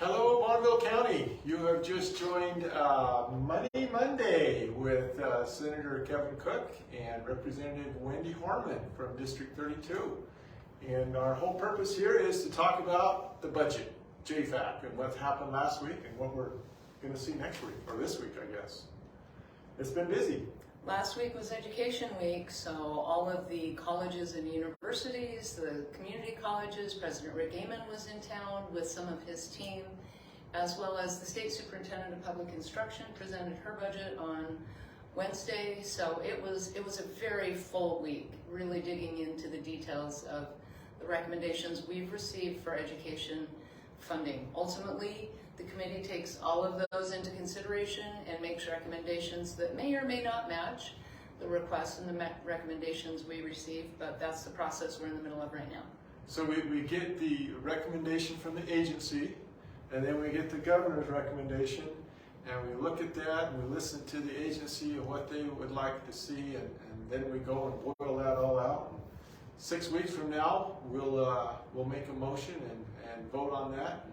Hello, Bonneville County. You have just joined Money Monday with Senator Kevin Cook and Representative Wendy Horman from District 32. And our whole purpose here is to talk about the budget, JFAC, and what happened last week and what we're going to see next week, or this week, I guess. It's been busy. Last week was Education Week, so all of the colleges and universities, the community colleges, President Rick Gehman was in town with some of his team, as well as the State Superintendent of Public Instruction presented her budget on Wednesday. So it was a very full week, really digging into the details of the recommendations we've received for education funding. Ultimately, the committee takes all of those into consideration and makes recommendations that may or may not match the requests and the recommendations we receive, but that's the process we're in the middle of right now. So we get the recommendation from the agency, and then we get the governor's recommendation, and we look at that and we listen to the agency and what they would like to see, and then we go and boil that all out. And 6 weeks from now, we'll make a motion and vote on that.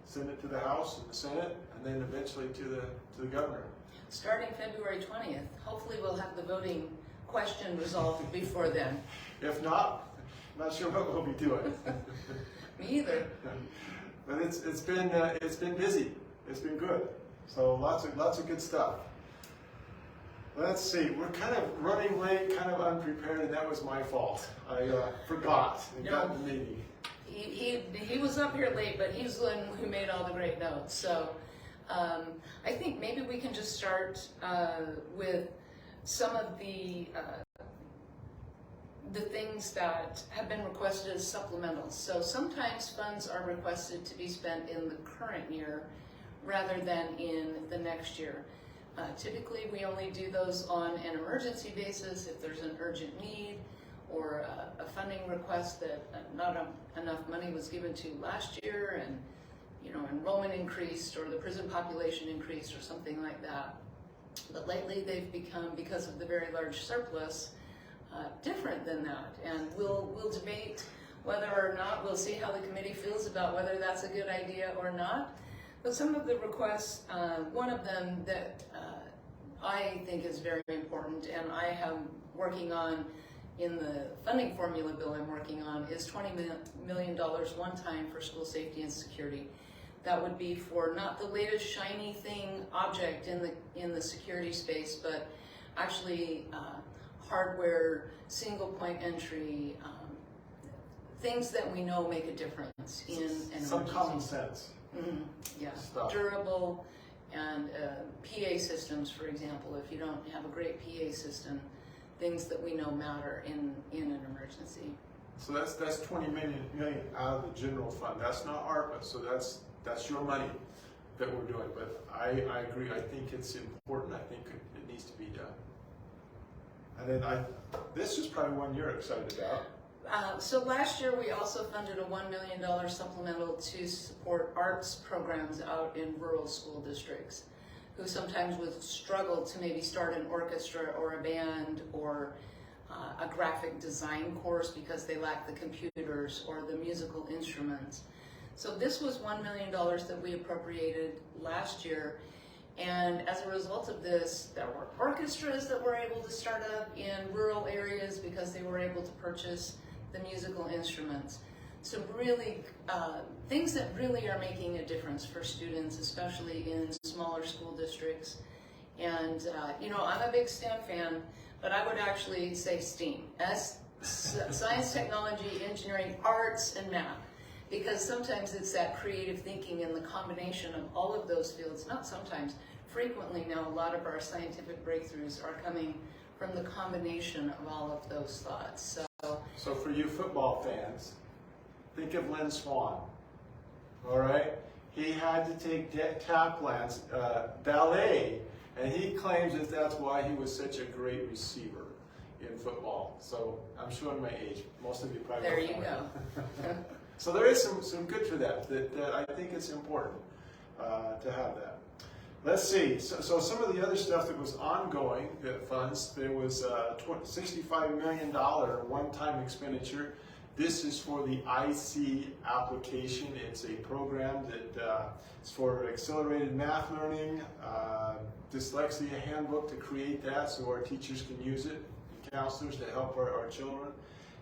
Send it to the House and the Senate, and then eventually to the governor. Starting February 20th, hopefully we'll have the voting question resolved before then. If not, I'm not sure what we'll be doing. Me either. But it's been busy. It's been good. So lots of good stuff. Let's see. We're kind of running late, kind of unprepared, and that was my fault. I forgot and got in the meeting. He was up here late, but he's the one who made all the great notes. So I think maybe we can just start with some of the things that have been requested as supplementals. So sometimes funds are requested to be spent in the current year rather than in the next year. Typically, we only do those on an emergency basis if there's an urgent need, or a funding request that not enough money was given to last year, and enrollment increased or the prison population increased or something like that. But lately they've become, because of the very large surplus, different than that. And we'll debate whether or not, we'll see how the committee feels about whether that's a good idea or not. But some of the requests, one of them that I think is very important, and I am working on in the funding formula bill I'm working on, is $20 million one time for school safety and security. That would be for not the latest shiny thing object in the security space, but actually hardware, single point entry, things that we know make a difference in an emergency. Some common sense. Mm-hmm. Yeah, Stuff. Durable, and PA systems, for example. If you don't have a great PA system, things that we know matter in an emergency. So that's 20 million out of the general fund. That's not ARPA, so that's your money that we're doing. But I agree. I think it's important. I think it needs to be done. And then this is probably one you're excited about. So last year we also funded a $1 million supplemental to support arts programs out in rural school districts, who sometimes would struggle to maybe start an orchestra or a band or a graphic design course because they lack the computers or the musical instruments. So this was $1 million that we appropriated last year. And as a result of this, there were orchestras that were able to start up in rural areas because they were able to purchase the musical instruments. So really, things that really are making a difference for students, especially in smaller school districts. And I'm a big STEM fan, but I would actually say STEAM, science, technology, engineering, arts, and math. Because sometimes it's that creative thinking and the combination of all of those fields, not sometimes, frequently now a lot of our scientific breakthroughs are coming from the combination of all of those thoughts. So for you football fans, think of Lynn Swan, all right? He had to take tap dance, ballet, and he claims that that's why he was such a great receiver in football. So I'm showing my age. Most of you probably There don't you know. go. So there is some good for that I think it's important to have that. Let's see. So some of the other stuff that was ongoing funds, there was a $65 million one-time expenditure This is for the IC application. It's a program that is for accelerated math learning, dyslexia handbook to create that so our teachers can use it, and counselors to help our children,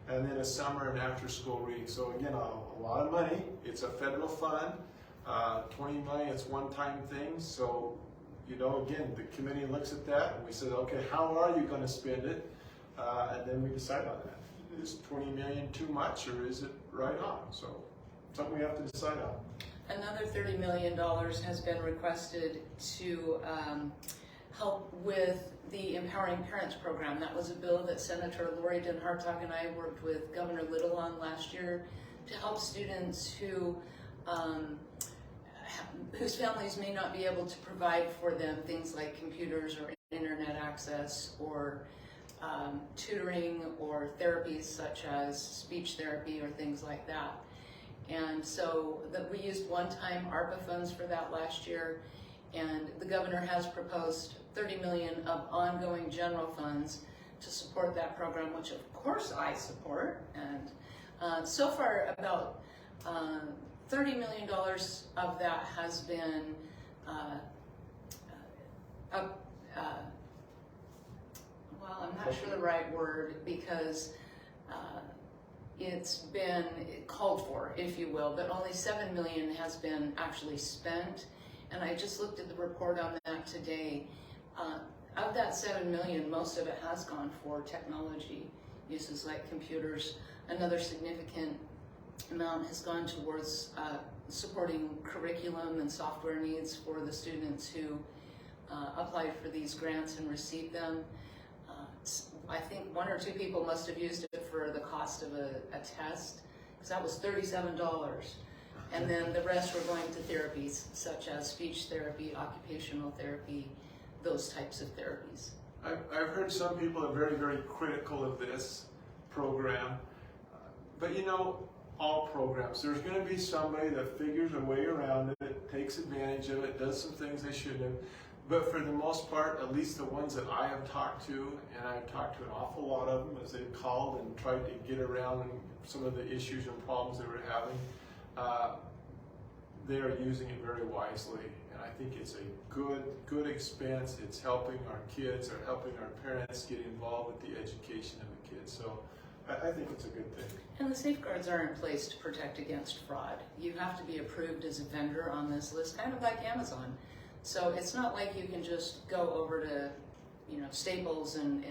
and then a summer and after school reading. So again, a lot of money. It's a federal fund, 20 million, it's one-time thing. So, you know, again, the committee looks at that and we said, okay, how are you going to spend it? And then we decide on that. Is 20 million too much or is it right on? So something we have to decide on. Another $30 million has been requested to help with the Empowering Parents Program. That was a bill that Senator Lori Den Hartog and I worked with Governor Little on last year to help students who whose families may not be able to provide for them things like computers or internet access or tutoring or therapies such as speech therapy or things like that. And so that we used one-time ARPA funds for that last year, and the governor has proposed $30 million of ongoing general funds to support that program, which of course I support. And so far about $30 million of that has been well, I'm not sure the right word, because it's been called for, if you will, but only $7 million has been actually spent. And I just looked at the report on that today. Of that $7 million, most of it has gone for technology uses like computers. Another significant amount has gone towards supporting curriculum and software needs for the students who applied for these grants and received them. I think one or two people must have used it for the cost of a test, because that was $37. And then the rest were going to therapies such as speech therapy, occupational therapy, those types of therapies. I've heard some people are very, very critical of this program, but you know, all programs, there's going to be somebody that figures a way around it, takes advantage of it, does some things they shouldn't have. But for the most part, at least the ones that I have talked to, and I've talked to an awful lot of them as they've called and tried to get around some of the issues and problems they were having, they are using it very wisely. And I think it's a good expense. It's helping our kids or helping our parents get involved with the education of the kids. So I think it's a good thing. And the safeguards are in place to protect against fraud. You have to be approved as a vendor on this list, kind of like Amazon. So it's not like you can just go over to, you know, Staples and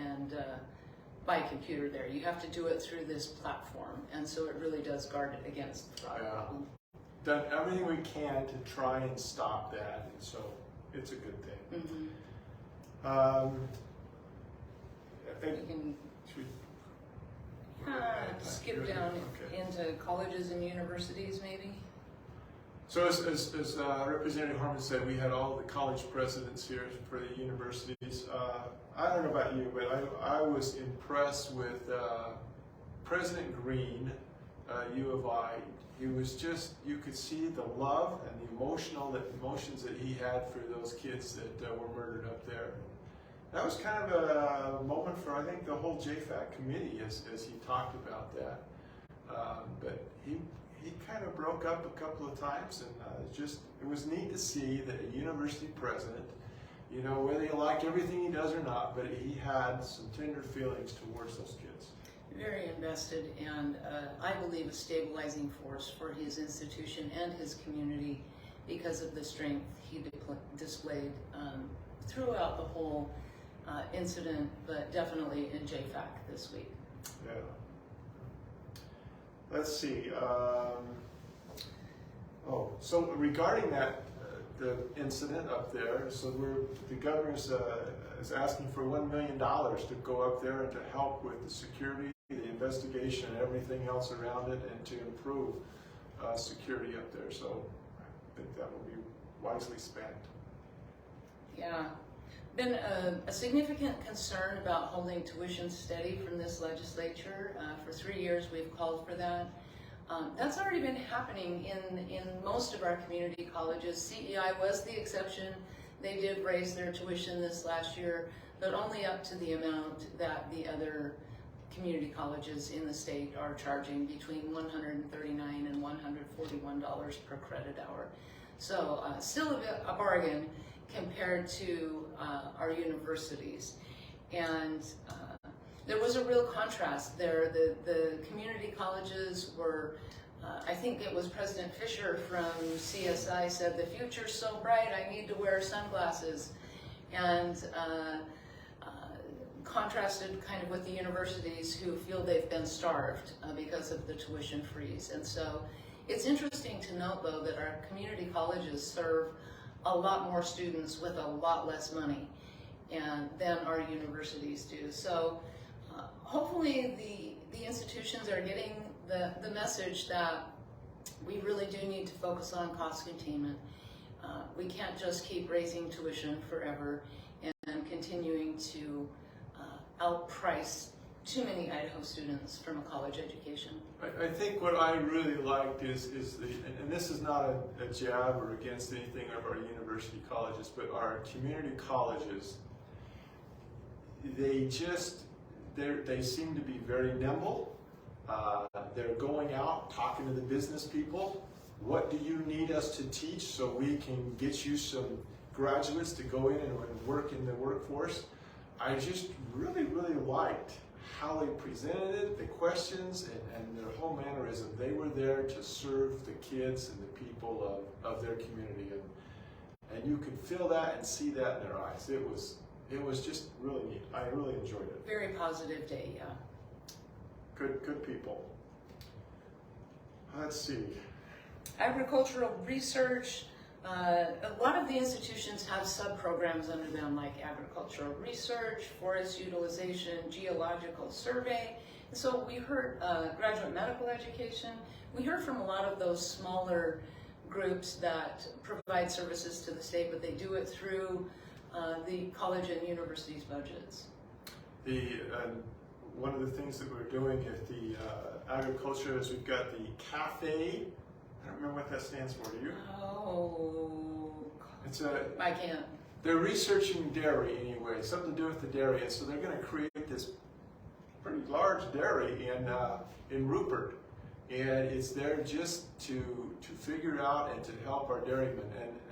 buy a computer there. You have to do it through this platform, and so it really does guard it against the fraud problem. Done everything we can to try and stop that, and so it's a good thing. Mm-hmm. You can skip You're- down okay. into colleges and universities, maybe. So as Representative Harmon said, we had all the college presidents here for the universities. I don't know about you, but I was impressed with President Green, U of I. He was just, you could see the love and the emotions that he had for those kids that were murdered up there. That was kind of a moment for, I think, the whole JFAC committee as he talked about that. But he kind of broke up a couple of times, and it was neat to see that a university president, you know, whether you like everything he does or not, but he had some tender feelings towards those kids. Very invested, and I believe a stabilizing force for his institution and his community because of the strength he displayed throughout the whole incident, but definitely in JFAC this week. Yeah. Let's see. So regarding that, the incident up there, so the governor is asking for $1 million to go up there and to help with the security, the investigation, and everything else around it, and to improve security up there. So I think that will be wisely spent. Yeah. Been a significant concern about holding tuition steady from this legislature. For 3 years we've called for that. That's already been happening in most of our community colleges. CEI was the exception. They did raise their tuition this last year, but only up to the amount that the other community colleges in the state are charging between $139 and $141 per credit hour. So still a bargain compared to our universities. And there was a real contrast there. The community colleges were, I think it was President Fisher from CSI said, "The future's so bright, I need to wear sunglasses." And contrasted kind of with the universities who feel they've been starved because of the tuition freeze. And so it's interesting to note, though, that our community colleges serve a lot more students with a lot less money than our universities do. So hopefully the institutions are getting the message that we really do need to focus on cost containment. We can't just keep raising tuition forever and continuing to outprice too many Idaho students from a college education. I think what I really liked is and this is not a jab or against anything of our university colleges, but our community colleges, they seem to be very nimble. They're going out, talking to the business people. What do you need us to teach so we can get you some graduates to go in and work in the workforce? I just really liked how they presented it, the questions, and their whole mannerism. They were there to serve the kids and the people of their community, and you could feel that and see that in their eyes. It was just really neat. I really enjoyed it. Very positive day, yeah. Good people. Let's see. Agricultural research. A lot of the institutions have sub-programs under them, like agricultural research, forest utilization, geological survey. And so we heard graduate medical education. We heard from a lot of those smaller groups that provide services to the state, but they do it through the college and university's budgets. One of the things that we're doing at the agriculture is we've got the cafe. I don't remember what that stands for. Do you? Oh, I can't. They're researching dairy anyway, something to do with the dairy, and so they're going to create this pretty large dairy in Rupert, and it's there just to figure out and to help our dairymen.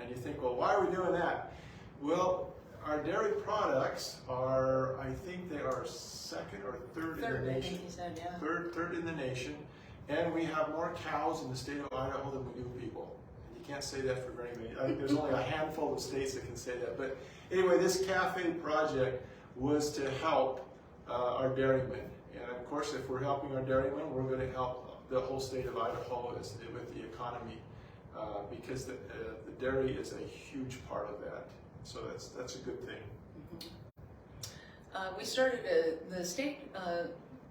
And you think, well, why are we doing that? Well, our dairy products are, I think they are second or third in the nation. I think he said, yeah. Third in the nation. And we have more cows in the state of Idaho than we do people. And you can't say that for very many. I think there's only a handful of states that can say that. But anyway, this cafe project was to help our dairymen. And of course, if we're helping our dairymen, we're going to help the whole state of Idaho with the economy because the dairy is a huge part of that. So that's a good thing. We started the state,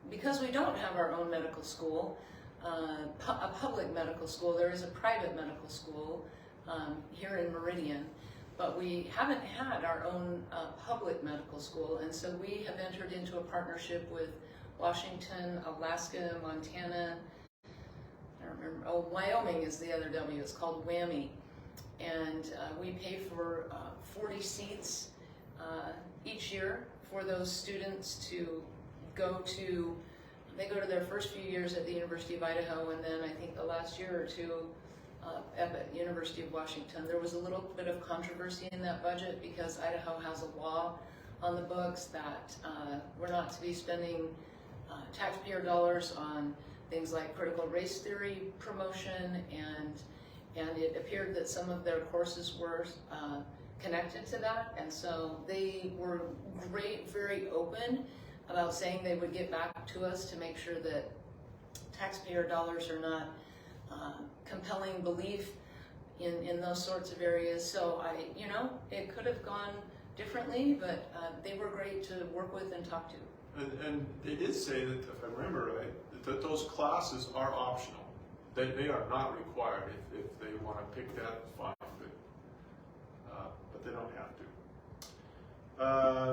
because we don't have our own medical school, a public medical school. There is a private medical school here in Meridian, but we haven't had our own public medical school, and so we have entered into a partnership with Washington, Alaska, Montana, I don't remember, Wyoming is the other W, it's called WWAMI, and we pay for 40 seats each year for those students to go to. They go to their first few years at the University of Idaho, and then I think the last year or two at the University of Washington. There was a little bit of controversy in that budget because Idaho has a law on the books that we're not to be spending taxpayer dollars on things like critical race theory promotion, and it appeared that some of their courses were connected to that, and so they were very open about saying they would get back to us to make sure that taxpayer dollars are not compelling belief in those sorts of areas. So it could have gone differently, but they were great to work with and talk to. And they did say that, if I remember right, that those classes are optional. They are not required. If they want to pick that, fine, but they don't have to.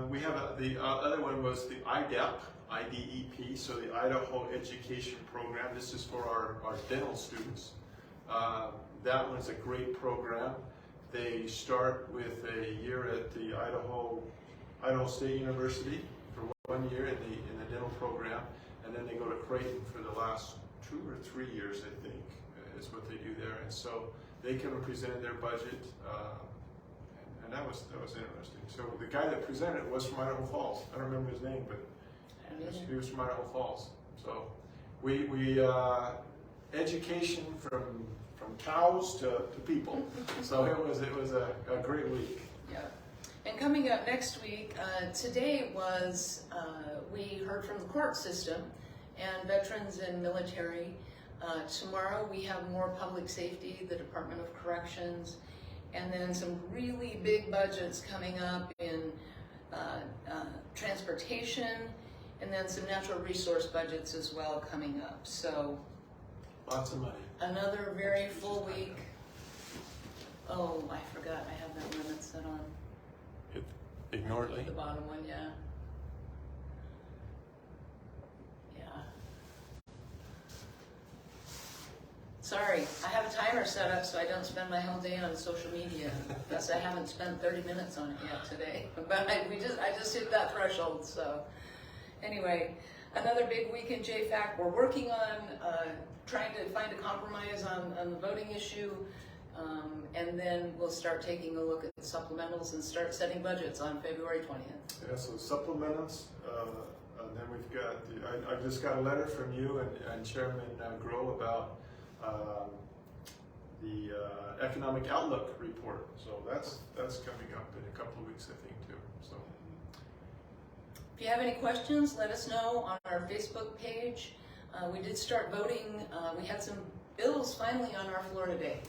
We have the other one was the IDEP, so the Idaho Education Program. This is for our dental students. That one's a great program. They start with a year at the Idaho State University for 1 year in the dental program, and then they go to Creighton for the last 2 or 3 years, I think, is what they do there. And so they came and presented their budget, and that was interesting. So the guy that presented it was from Idaho Falls. I don't remember his name, but he was from Idaho Falls. So we education from cows to people. So it was a great week. Yeah. And coming up next week, today was, we heard from the court system and veterans and military. Tomorrow we have more public safety, the Department of Corrections, and then some really big budgets coming up in transportation, and then some natural resource budgets as well coming up. So Lots of money. another very full week. Oh, I forgot, I have that limit set on. Ignore it. The bottom one, yeah. Yeah. Sorry, I have a timer set up so I don't spend my whole day on social media. Guess I haven't spent 30 minutes on it yet today. But I just hit that threshold, so. Anyway, another big week in JFAC. We're working on trying to find a compromise on the voting issue. And then we'll start taking a look at supplementals and start setting budgets on February 20th. Yeah, so supplementals, and then we've got, I just got a letter from you and Chairman Groh about the economic outlook report. So that's coming up in a couple of weeks, I think, too. So If you have any questions, let us know on our Facebook page. We did start voting. We had some bills finally on our floor today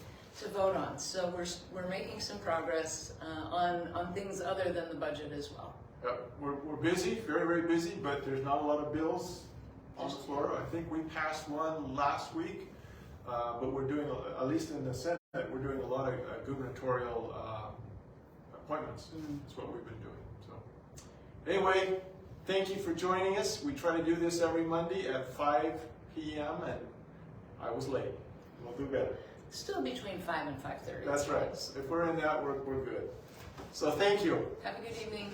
to vote on. So we're making some progress on things other than the budget as well. we're busy, very, very busy, but there's not a lot of bills on the floor. I think we passed one last week, but we're doing, at least in the Senate, we're doing a lot of gubernatorial appointments. That's what we've been doing. So anyway, thank you for joining us. We try to do this every Monday at 5 p.m. and I was late. We'll do better. Still between 5 and 5:30. That's right. If we're in that, we're good. So thank you. Have a good evening.